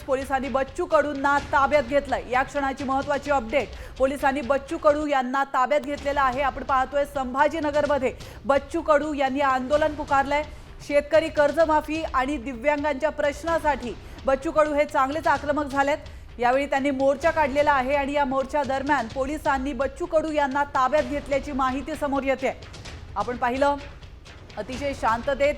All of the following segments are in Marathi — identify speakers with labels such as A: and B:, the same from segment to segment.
A: पोलिसांनी बच्चू कडूंना ताब्यात घेतलंय। या क्षणाची महत्त्वाची अपडेट, पोलिसांनी बच्चू कडू यांना ताब्यात घेतलेलं आहे। आपण पाहतोय संभाजीनगरमध्ये बच्चू कडू यांनी आंदोलन पुकारलंय। शेतकरी कर्जमाफी आणि दिव्यांगांच्या प्रश्नासाठी बच्चू कडू हे चांगलेच आक्रमक झालेत। यावेळी त्यांनी मोर्चा काढलेला आहे आणि या मोर्चा दरम्यान पोलिसांनी बच्चू कडू यांना ताब्यात घेतल्याची माहिती समोर येते। आपण पाहिलं अतिशय शांततेत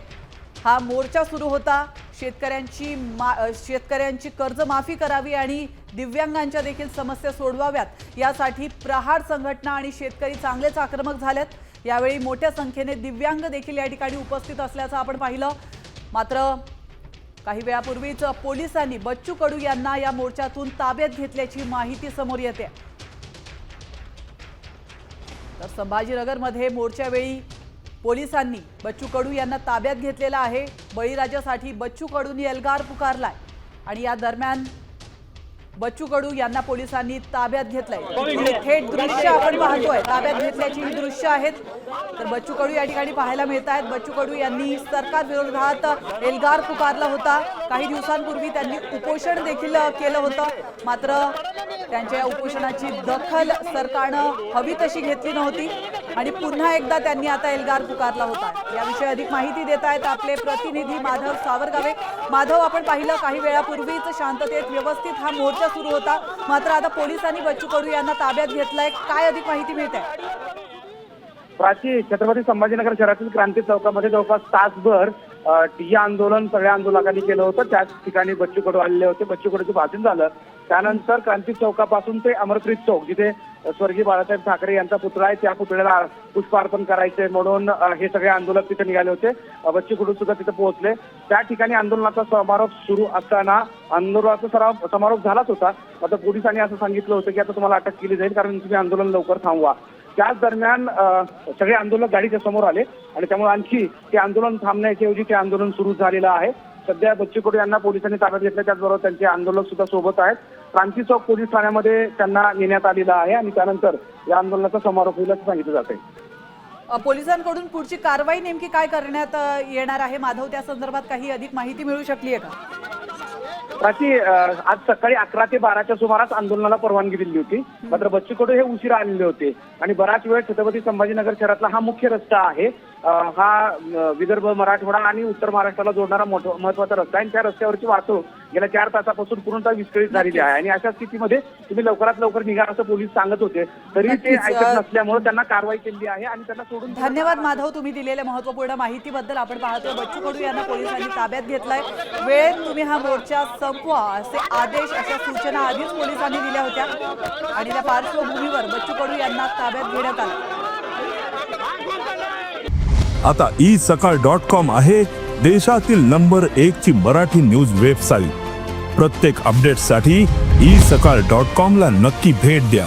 A: हा मोर्चा सुरू होता। शेतकऱ्यांची कर्जमाफी करावी आणि दिव्यांगांच्या देखील समस्या सोडवाव्यात यासाठी प्रहार संघटना आणि शेतकरी चांगलेच आक्रमक झालेत। यावेळी मोठ्या संख्येने दिव्यांग देखील या ठिकाणी उपस्थित असल्याचं आपण पाहिलं। मात्र काही वेळापूर्वीच पोलिसांनी बच्चू कडू यांना या मोर्चातून ताब्यात घेतल्याची माहिती समोर येते। तर संभाजीनगरमध्ये मोर्चावेळी पोलिसांनी बच्चू कडू यांना ताब्यात घेतलेला आहे। बळीराजासाठी बच्चू कडूंनी एल्गार पुकारलाय आणि या दरम्यान बच्चू कडू यांना पोलिसांनी ताब्यात घेतलंय। थेट दृश्य आपण पाहतोय, ताब्यात घेतल्याची ही दृश्य आहेत। तर बच्चू कडू या ठिकाणी पाहायला मिळत आहेत। बच्चू कडू यांनी सरकार विरोधात एल्गार पुकारला होता। काही दिवसांपूर्वी त्यांनी उपोषण देखील केलं होतं, मात्र त्यांच्या उपोषणाची दखल सरकारनं हवी तशी घेतली नव्हती आणि पुन्हा एकदा त्यांनी आता एल्गार पुकारला होता। याविषयी अधिक माहिती देत आहेत आपले प्रतिनिधी माधव सावरगावे। माधव, आपण पाहिलं काही वेळापूर्वीच शांततेत व्यवस्थित हा मोर्चा सुरू होता, मात्र आता पोलिसांनी बच्चू कडू यांना ताब्यात घेतलंय। काय अधिक माहिती मिळते?
B: प्राची, छत्रपती संभाजीनगर शहरातील क्रांती चौकामध्ये जवळपास तासभर ठिय्या आंदोलन सगळ्या आंदोलकांनी केलं होतं। त्याच ठिकाणी बच्चू कडू आलेले होते। बच्चू कडूचं भाषण झालं, त्यानंतर क्रांती चौकापासून ते अमरप्रीत चौक, जिथे स्वर्गीय बाळासाहेब ठाकरे यांचा पुतळा आहे, त्या पुतळ्याला पुष्पार्पण करायचे म्हणून हे सगळे आंदोलक तिथे निघाले होते। बच्चू कडू सुद्धा तिथे पोहोचले। त्या ठिकाणी आंदोलनाचा समारोप सुरू असताना आंदोलनाचा समारोप झालाच होता, मात्र पोलिसांनी असं सांगितलं होतं की आता तुम्हाला अटक केली जाईल, कारण तुम्ही आंदोलन लवकर थांबवा। त्याच दरम्यान सगळे आंदोलक गाडीच्या समोर आले आणि त्यामुळे आणखी ते आंदोलन थांबण्याच्या ऐवजी ते आंदोलन सुरू झालेलं आहे। सध्या बच्चू कडू यांना पोलिसांनी ताब्यात घेतलं, त्याचबरोबर त्यांचे आंदोलक सुद्धा सोबत आहेत। क्रांती चौक पोलीस ठाण्यामध्ये त्यांना नेण्यात आलेलं आहे आणि त्यानंतर या आंदोलनाचा समारोप होईल असं सांगितलं जात आहे।
A: पोलिसांकडून पुढची कारवाई नेमकी काय करण्यात येणार आहे माधव, त्या संदर्भात काही अधिक माहिती मिळू शकली आहे का?
B: प्राची, आज सकाळी 11 ते 12च्या सुमारास आंदोलनाला परवानगी दिली होती, मात्र बच्चू कडू हे उशिरा आलेले होते आणि बराच वेळ छत्रपती संभाजीनगर शहरातला हा मुख्य रस्ता आहे। हा विदर्भ, मराठवाडा आणि उत्तर महाराष्ट्राला जोडणारा महत्वाचा रस्ता आहे आणि त्या रस्त्यावरची वाहतूक गेल्या 4 तासापासून पूर्णतः विस्कळीत झालेली आहे आणि अशा स्थितीमध्ये तुम्ही लवकरात लवकर निघा असं पोलीस सांगत होते, तरी ते ऐकत नसल्यामुळे त्यांना कारवाई केली आहे आणि त्यांना सोडून।
A: धन्यवाद माधव, तुम्ही दिलेल्या महत्त्वपूर्ण माहितीबद्दल। आपण पाहतोय बच्चू कडू यांना पोलिसांनी ताब्यात घेतलंय। वेळेत तुम्ही हा मोर्चा संपवा असे आदेश, अशा सूचना आधीच पोलिसांनी दिल्या होत्या आणि त्या पार्श्वभूमीवर बच्चू कडू यांना ताब्यात घेण्यात आलं।
C: आता isakal.com आहे देशातील नंबर 1 ची मराठी न्यूज वेबसाईट। प्रत्येक अपडेटसाठी isakal.com ला नक्की भेट द्या।